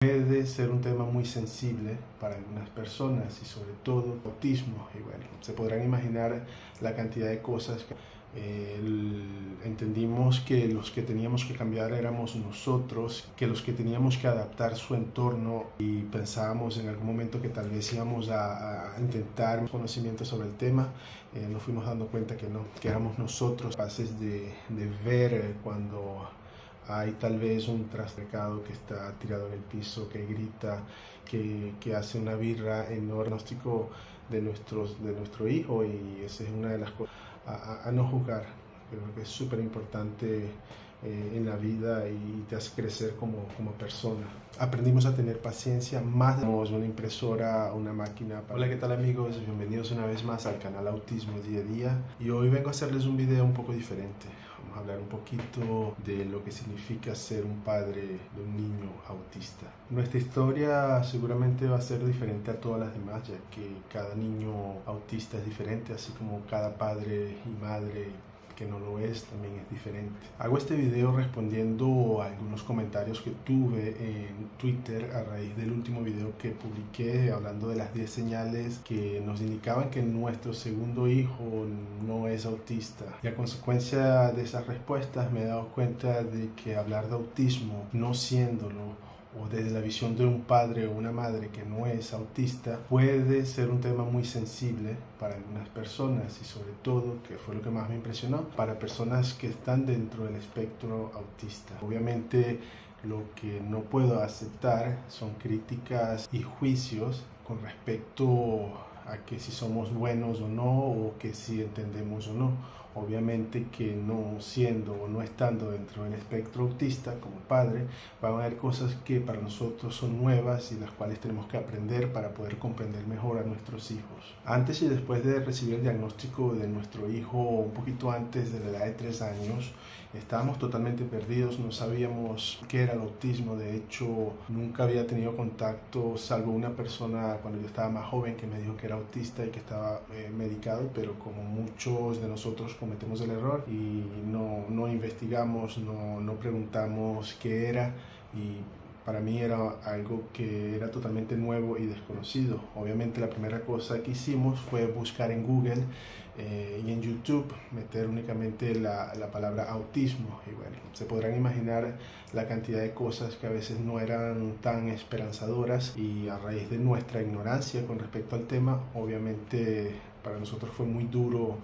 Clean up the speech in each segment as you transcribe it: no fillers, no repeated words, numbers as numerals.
Puede ser un tema muy sensible para algunas personas y sobre todo autismo. Y bueno, se podrán imaginar la cantidad de cosas que entendimos que los que teníamos que cambiar éramos nosotros, que los que teníamos que adaptar su entorno, y pensábamos en algún momento que tal vez íbamos a intentar conocimiento sobre el tema. Nos fuimos dando cuenta que no, que éramos nosotros capaces de ver cuando hay tal vez un traslecado que está tirado en el piso, que grita, que hace una birra en diagnóstico de nuestro hijo, y esa es una de las cosas a no juzgar. Creo que es súper importante en la vida y te hace crecer como persona. Aprendimos a tener paciencia, más de una impresora, una máquina. Hola, ¿qué tal amigos? Bienvenidos una vez más al canal Autismo Día a Día, y hoy vengo a hacerles un video un poco diferente. Vamos a hablar un poquito de lo que significa ser un padre de un niño autista. Nuestra historia seguramente va a ser diferente a todas las demás, ya que cada niño autista es diferente, así como cada padre y madre que no lo es también es diferente. Hago este video respondiendo a algunos comentarios que tuve en Twitter a raíz del último video que publiqué hablando de las 10 señales que nos indicaban que nuestro segundo hijo no es autista. Y a consecuencia de esas respuestas me he dado cuenta de que hablar de autismo no siéndolo, o desde la visión de un padre o una madre que no es autista, puede ser un tema muy sensible para algunas personas, y sobre todo, que fue lo que más me impresionó, para personas que están dentro del espectro autista. Obviamente lo que no puedo aceptar son críticas y juicios con respecto a que si somos buenos o no, o que si entendemos o no. Obviamente que no siendo o no estando dentro del espectro autista como padre, van a haber cosas que para nosotros son nuevas y las cuales tenemos que aprender para poder comprender mejor a nuestros hijos. Antes y después de recibir el diagnóstico de nuestro hijo, un poquito antes de la edad de 3 años, estábamos totalmente perdidos, no sabíamos qué era el autismo. De hecho, nunca había tenido contacto, salvo una persona cuando yo estaba más joven que me dijo que era autista y que estaba medicado, pero como muchos de nosotros cometemos el error y no investigamos, no preguntamos qué era, y para mí era algo que era totalmente nuevo y desconocido. Obviamente la primera cosa que hicimos fue buscar en Google y en YouTube, meter únicamente la palabra autismo, y bueno, se podrán imaginar la cantidad de cosas que a veces no eran tan esperanzadoras, y a raíz de nuestra ignorancia con respecto al tema, obviamente para nosotros fue muy duro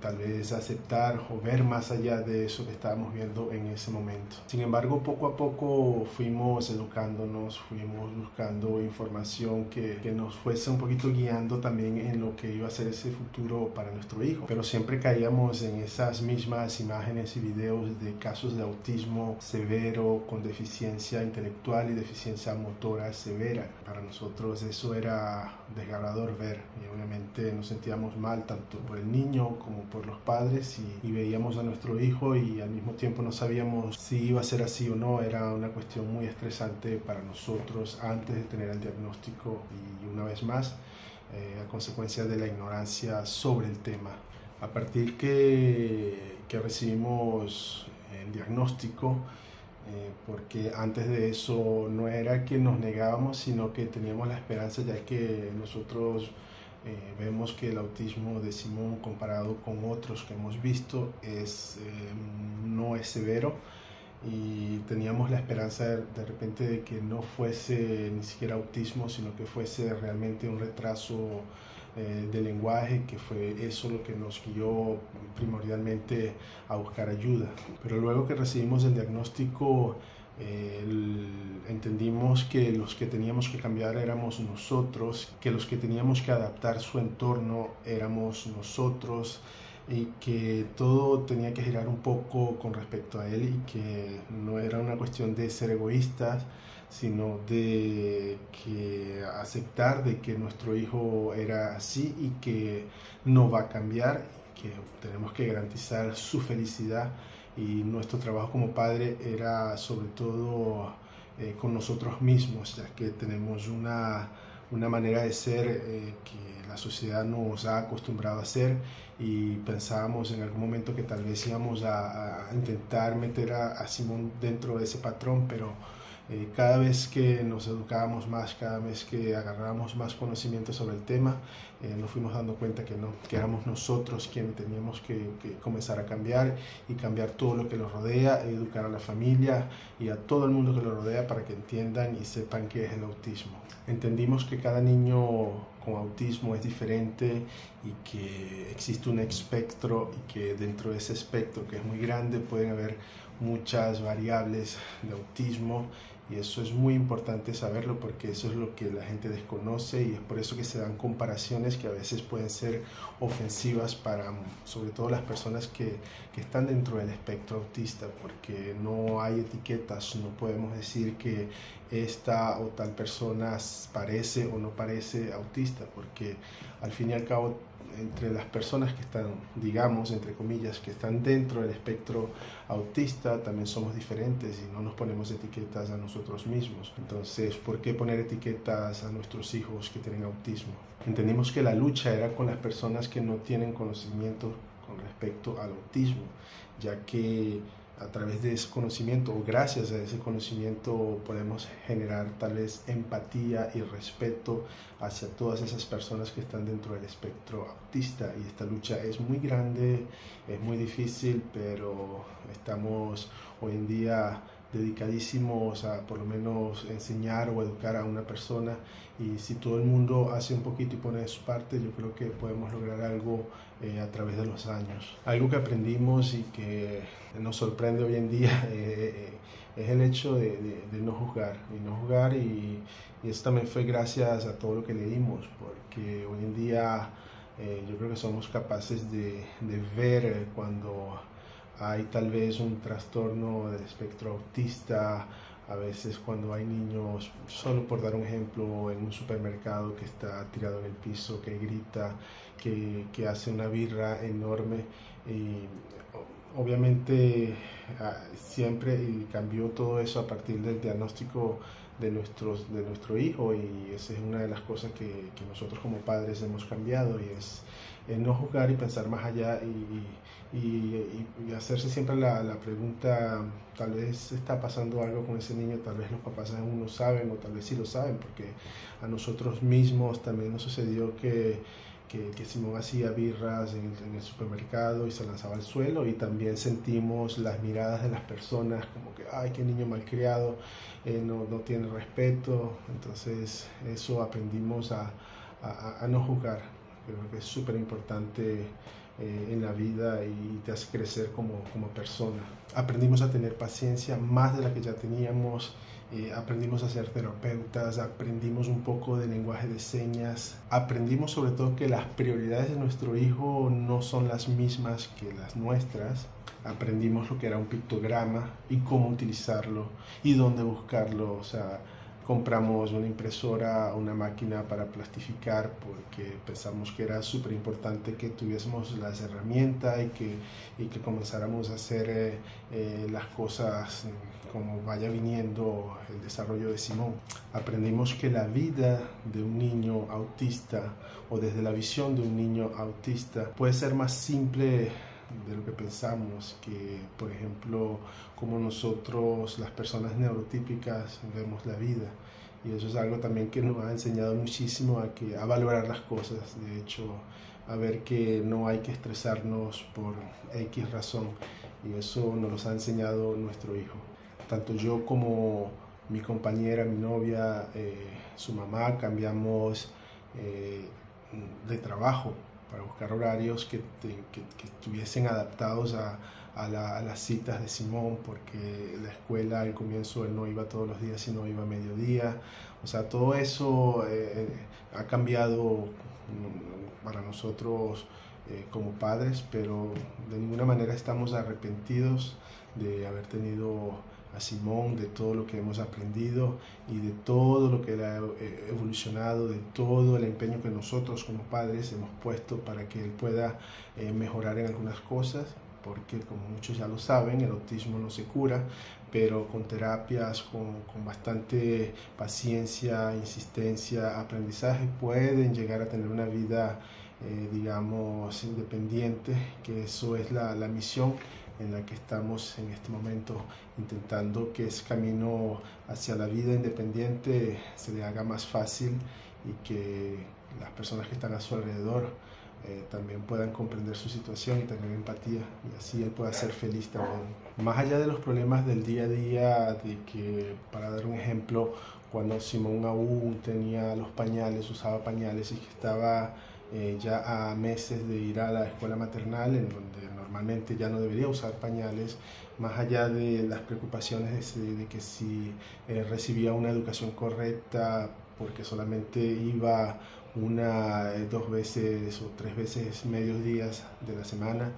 tal vez aceptar o ver más allá de eso que estábamos viendo en ese momento. Sin embargo, poco a poco fuimos educándonos, fuimos buscando información que nos fuese un poquito guiando también en lo que iba a ser ese futuro para nuestro hijo. Pero siempre caíamos en esas mismas imágenes y videos de casos de autismo severo con deficiencia intelectual y deficiencia motora severa. Para nosotros eso era desgarrador ver, y obviamente nos sentíamos mal tanto por el niño como por los padres, y veíamos a nuestro hijo y al mismo tiempo no sabíamos si iba a ser así o no. Era una cuestión muy estresante para nosotros antes de tener el diagnóstico, y una vez más a consecuencia de la ignorancia sobre el tema. A partir que recibimos el diagnóstico, porque antes de eso no era que nos negábamos, sino que teníamos la esperanza, ya que nosotros vemos que el autismo de Simón, comparado con otros que hemos visto, no es severo, y teníamos la esperanza de repente de que no fuese ni siquiera autismo, sino que fuese realmente un retraso de lenguaje, que fue eso lo que nos guió primordialmente a buscar ayuda. Pero luego que recibimos el diagnóstico, entendimos que los que teníamos que cambiar éramos nosotros, que los que teníamos que adaptar su entorno éramos nosotros, y que todo tenía que girar un poco con respecto a él, y que no era una cuestión de ser egoístas, sino de que aceptar de que nuestro hijo era así y que no va a cambiar, y que tenemos que garantizar su felicidad. Y nuestro trabajo como padre era sobre todo con nosotros mismos, ya que tenemos una manera de ser que la sociedad nos ha acostumbrado a hacer, y pensábamos en algún momento que tal vez íbamos a intentar meter a Simón dentro de ese patrón, pero Cada vez que nos educábamos más, cada vez que agarrábamos más conocimiento sobre el tema, nos fuimos dando cuenta que éramos nosotros quienes teníamos que comenzar a cambiar y cambiar todo lo que los rodea, educar a la familia y a todo el mundo que lo rodea para que entiendan y sepan qué es el autismo. Entendimos que cada niño con autismo es diferente y que existe un espectro y que dentro de ese espectro, que es muy grande, pueden haber muchas variables de autismo, y eso es muy importante saberlo porque eso es lo que la gente desconoce, y es por eso que se dan comparaciones que a veces pueden ser ofensivas para sobre todo las personas que están dentro del espectro autista, porque no hay etiquetas, no podemos decir que esta o tal persona parece o no parece autista, porque al fin y al cabo entre las personas que están, digamos, entre comillas, que están dentro del espectro autista, también somos diferentes y no nos ponemos etiquetas a nosotros mismos. Entonces, ¿por qué poner etiquetas a nuestros hijos que tienen autismo? Entendimos que la lucha era con las personas que no tienen conocimiento con respecto al autismo, ya que a través de ese conocimiento o gracias a ese conocimiento podemos generar tal vez empatía y respeto hacia todas esas personas que están dentro del espectro autista, y esta lucha es muy grande, es muy difícil, pero estamos hoy en día dedicadísimos a por lo menos enseñar o educar a una persona, y si todo el mundo hace un poquito y pone de su parte, yo creo que podemos lograr algo a través de los años. Algo que aprendimos y que nos sorprende hoy en día es el hecho de no juzgar, y eso también fue gracias a todo lo que leímos, porque hoy en día yo creo que somos capaces de ver cuando hay tal vez un trastorno del espectro autista, a veces cuando hay niños, solo por dar un ejemplo, en un supermercado que está tirado en el piso, que grita, que hace una birra enorme, y obviamente siempre y cambió todo eso a partir del diagnóstico de nuestro hijo, y esa es una de las cosas que nosotros como padres hemos cambiado, y es no juzgar y pensar más allá y hacerse siempre la pregunta, tal vez está pasando algo con ese niño, tal vez los papás aún no saben o tal vez sí lo saben, porque a nosotros mismos también nos sucedió que Simón hacía birras en el supermercado y se lanzaba al suelo, y también sentimos las miradas de las personas como que, ay, qué niño malcriado, no tiene respeto. Entonces eso aprendimos a no juzgar. Creo que es súper importante en la vida y te hace crecer como persona. Aprendimos a tener paciencia más de la que ya teníamos. Aprendimos a ser terapeutas, aprendimos un poco de lenguaje de señas, aprendimos sobre todo que las prioridades de nuestro hijo no son las mismas que las nuestras. Aprendimos lo que era un pictograma y cómo utilizarlo y dónde buscarlo. O sea, compramos una impresora, una máquina para plastificar, porque pensamos que era súper importante que tuviésemos las herramientas y que comenzáramos a hacer las cosas como vaya viniendo el desarrollo de Simón. Aprendimos que la vida de un niño autista, o desde la visión de un niño autista, puede ser más simple de lo que pensamos, que por ejemplo como nosotros las personas neurotípicas vemos la vida, y eso es algo también que nos ha enseñado muchísimo a valorar las cosas, de hecho a ver que no hay que estresarnos por X razón, y eso nos lo ha enseñado nuestro hijo. Tanto yo como mi compañera, mi novia, su mamá, cambiamos de trabajo para buscar horarios que estuviesen adaptados a las citas de Simón, porque la escuela al comienzo él no iba todos los días, sino iba a mediodía. O sea, todo eso ha cambiado para nosotros como padres, pero de ninguna manera estamos arrepentidos de haber tenido a Simón, de todo lo que hemos aprendido y de todo lo que él ha evolucionado, de todo el empeño que nosotros como padres hemos puesto para que él pueda mejorar en algunas cosas, porque como muchos ya lo saben, el autismo no se cura, pero con terapias, con bastante paciencia, insistencia, aprendizaje, pueden llegar a tener una vida digamos independiente, que eso es la misión en la que estamos en este momento, intentando que ese camino hacia la vida independiente se le haga más fácil y que las personas que están a su alrededor también puedan comprender su situación y tener empatía, y así él pueda ser feliz también. Más allá de los problemas del día a día, de que, para dar un ejemplo, cuando Simón aún tenía los pañales, usaba pañales y que estaba ya a meses de ir a la escuela maternal, en donde normalmente ya no debería usar pañales, más allá de las preocupaciones de que si recibía una educación correcta, porque solamente iba dos veces o 3 veces medios días de la semana.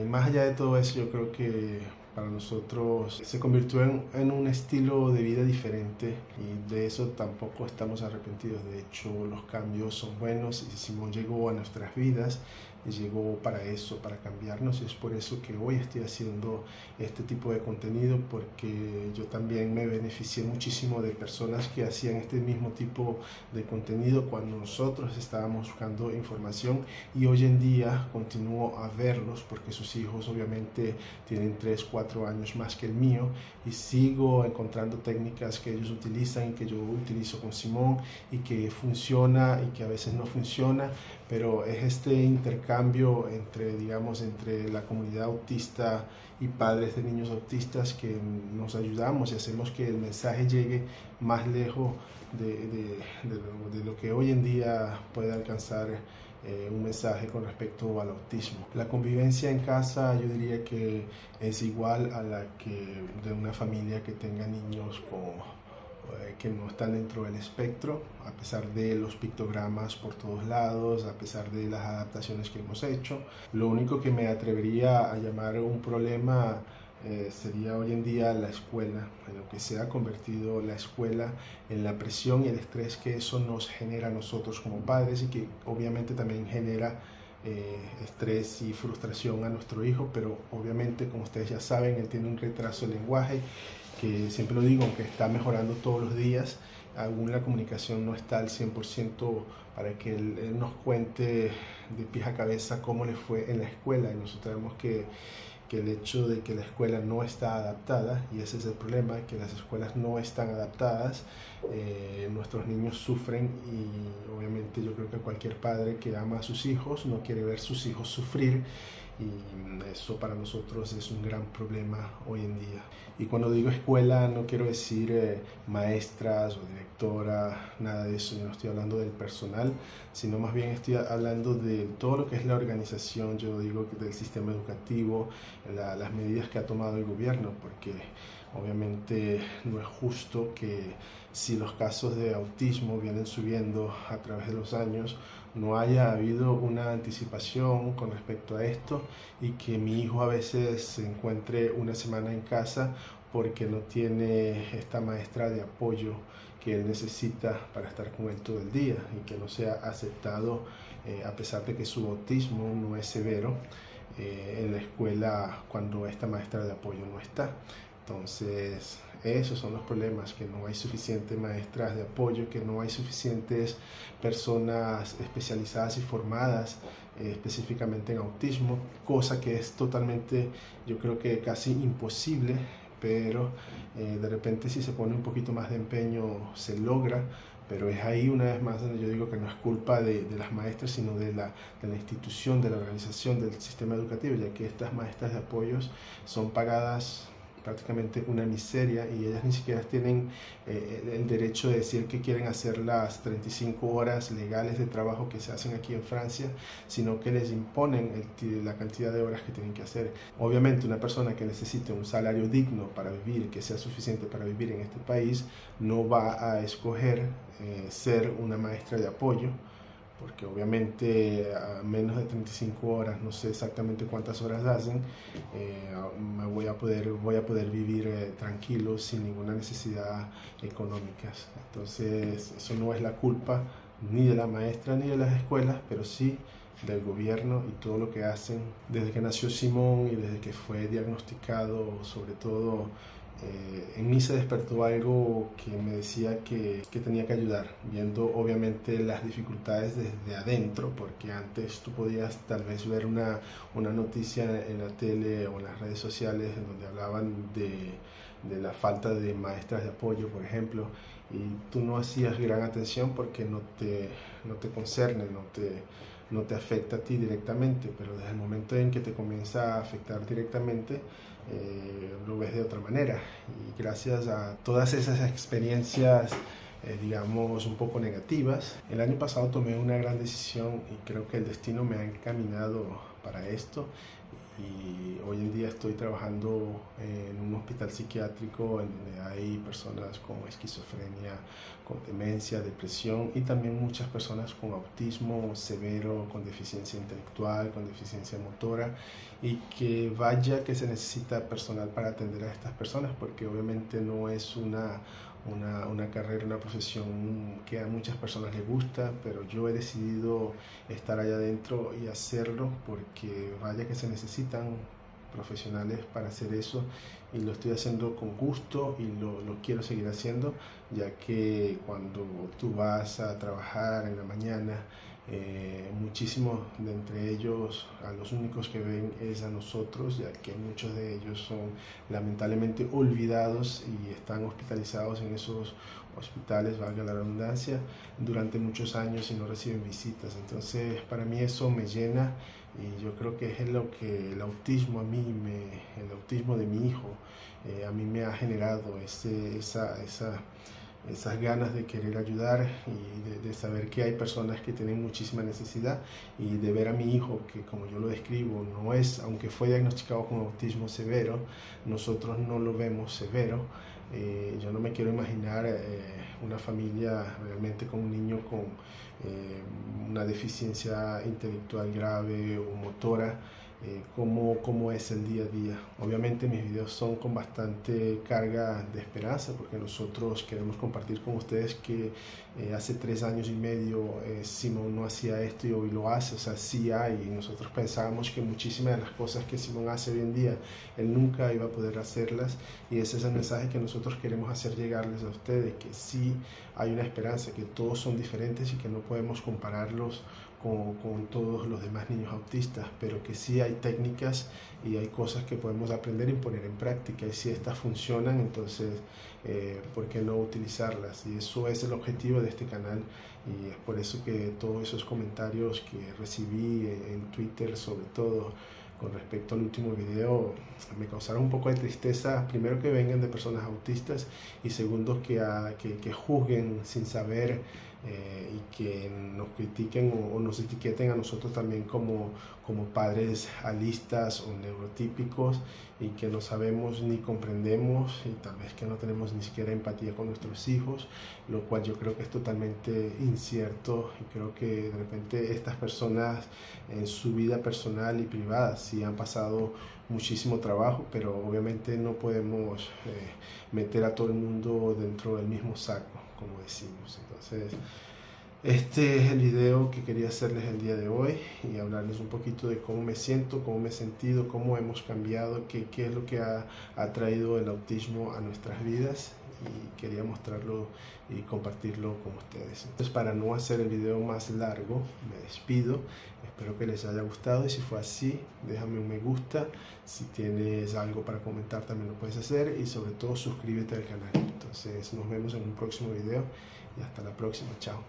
Más allá de todo eso, yo creo que para nosotros se convirtió en un estilo de vida diferente, y de eso tampoco estamos arrepentidos. De hecho, los cambios son buenos y Simón llegó a nuestras vidas y llegó para eso, para cambiarnos, y es por eso que hoy estoy haciendo este tipo de contenido, porque yo también me beneficié muchísimo de personas que hacían este mismo tipo de contenido cuando nosotros estábamos buscando información, y hoy en día continúo a verlos porque sus hijos obviamente tienen 3, 4 años más que el mío, y sigo encontrando técnicas que ellos utilizan y que yo utilizo con Simón y que funciona y que a veces no funciona, pero es este intercambio entre la comunidad autista y padres de niños autistas que nos ayudamos y hacemos que el mensaje llegue más lejos de lo que hoy en día puede alcanzar un mensaje con respecto al autismo. La convivencia en casa, yo diría que es igual a la que de una familia que tenga niños que no están dentro del espectro, a pesar de los pictogramas por todos lados, a pesar de las adaptaciones que hemos hecho. Lo único que me atrevería a llamar un problema sería hoy en día la escuela, en lo que se ha convertido la escuela, en la presión y el estrés que eso nos genera a nosotros como padres, y que obviamente también genera estrés y frustración a nuestro hijo. Pero obviamente, como ustedes ya saben, él tiene un retraso de lenguaje que, siempre lo digo, aunque está mejorando todos los días, aún la comunicación no está al 100% para que él nos cuente de pies a cabeza cómo le fue en la escuela. Y nosotros sabemos que el hecho de que la escuela no está adaptada, y ese es el problema, que las escuelas no están adaptadas, nuestros niños sufren, y obviamente yo creo que cualquier padre que ama a sus hijos no quiere ver sus hijos sufrir, y eso para nosotros es un gran problema hoy en día. Y cuando digo escuela no quiero decir maestras o directora, nada de eso. Yo no estoy hablando del personal, sino más bien estoy hablando de todo lo que es la organización, yo digo del sistema educativo, las medidas que ha tomado el gobierno, porque obviamente no es justo que, si los casos de autismo vienen subiendo a través de los años, no haya habido una anticipación con respecto a esto, y que mi hijo a veces se encuentre una semana en casa porque no tiene esta maestra de apoyo que él necesita para estar con él todo el día, y que no sea aceptado, a pesar de que su autismo no es severo, en la escuela cuando esta maestra de apoyo no está. Entonces, esos son los problemas, que no hay suficientes maestras de apoyo, que no hay suficientes personas especializadas y formadas específicamente en autismo, cosa que es totalmente, yo creo que casi imposible, pero de repente, si se pone un poquito más de empeño, se logra. Pero es ahí, una vez más, donde yo digo que no es culpa de las maestras, sino de la institución, de la organización, del sistema educativo, ya que estas maestras de apoyos son pagadas prácticamente una miseria, y ellas ni siquiera tienen el derecho de decir que quieren hacer las 35 horas legales de trabajo que se hacen aquí en Francia, sino que les imponen la cantidad de horas que tienen que hacer. Obviamente, una persona que necesite un salario digno para vivir, que sea suficiente para vivir en este país, no va a escoger ser una maestra de apoyo, porque obviamente a menos de 35 horas, no sé exactamente cuántas horas hacen, voy a poder vivir tranquilo, sin ninguna necesidad económica. Entonces, eso no es la culpa ni de la maestra ni de las escuelas, pero sí del gobierno y todo lo que hacen desde que nació Simón y desde que fue diagnosticado, sobre todo en mí se despertó algo que me decía que tenía que ayudar, viendo obviamente las dificultades desde adentro, porque antes tú podías tal vez ver una noticia en la tele o en las redes sociales en donde hablaban de la falta de maestras de apoyo, por ejemplo, y tú no hacías gran atención porque no te concerne, no te afecta a ti directamente, pero desde el momento en que te comienza a afectar directamente, lo ves de otra manera. Y gracias a todas esas experiencias, digamos, un poco negativas, el año pasado tomé una gran decisión y creo que el destino me ha encaminado para esto. Y hoy en día estoy trabajando en un hospital psiquiátrico en donde hay personas con esquizofrenia, con demencia, depresión y también muchas personas con autismo severo, con deficiencia intelectual, con deficiencia motora, y que vaya que se necesita personal para atender a estas personas, porque obviamente no es una carrera, una profesión que a muchas personas les gusta, pero yo he decidido estar allá adentro y hacerlo porque vaya que se necesitan profesionales para hacer eso, y lo estoy haciendo con gusto y lo quiero seguir haciendo, ya que cuando tú vas a trabajar en la mañana, muchísimos de entre ellos, a los únicos que ven es a nosotros, ya que muchos de ellos son lamentablemente olvidados y están hospitalizados en esos hospitales, valga la redundancia, durante muchos años y no reciben visitas. Entonces para mí eso me llena, y yo creo que es lo que el autismo el autismo de mi hijo a mí me ha generado esas ganas de querer ayudar y de saber que hay personas que tienen muchísima necesidad, y de ver a mi hijo que, como yo lo describo, no es, aunque fue diagnosticado con autismo severo, nosotros no lo vemos severo. Yo no me quiero imaginar una familia realmente con un niño con una deficiencia intelectual grave o motora, cómo es el día a día. Obviamente mis videos son con bastante carga de esperanza, porque nosotros queremos compartir con ustedes que hace 3 años y medio Simón no hacía esto y hoy lo hace. O sea, sí hay, y nosotros pensábamos que muchísimas de las cosas que Simón hace hoy en día, él nunca iba a poder hacerlas, y ese es el mensaje que nosotros queremos hacer llegarles a ustedes, que sí hay una esperanza, que todos son diferentes y que no podemos compararlos con todos los demás niños autistas, pero que sí hay técnicas y hay cosas que podemos aprender y poner en práctica, y si estas funcionan, entonces ¿por qué no utilizarlas? Y eso es el objetivo de este canal, y es por eso que todos esos comentarios que recibí en Twitter, sobre todo con respecto al último video, me causaron un poco de tristeza. Primero, que vengan de personas autistas, y segundo, que juzguen sin saber, y que nos critiquen o nos etiqueten a nosotros también como padres alistas o neurotípicos, y que no sabemos ni comprendemos, y tal vez que no tenemos ni siquiera empatía con nuestros hijos, lo cual yo creo que es totalmente incierto. Y creo que de repente estas personas en su vida personal y privada sí han pasado muchísimo trabajo, pero obviamente no podemos meter a todo el mundo dentro del mismo saco, como decimos. Entonces, este es el video que quería hacerles el día de hoy, y hablarles un poquito de cómo me siento, cómo me he sentido, cómo hemos cambiado, qué es lo que ha traído el autismo a nuestras vidas, y quería mostrarlo y compartirlo con ustedes. Entonces, para no hacer el video más largo, me despido. Espero que les haya gustado, y si fue así, déjame un me gusta. Si tienes algo para comentar, también lo puedes hacer, y sobre todo suscríbete al canal. Entonces nos vemos en un próximo video, y hasta la próxima. Chao.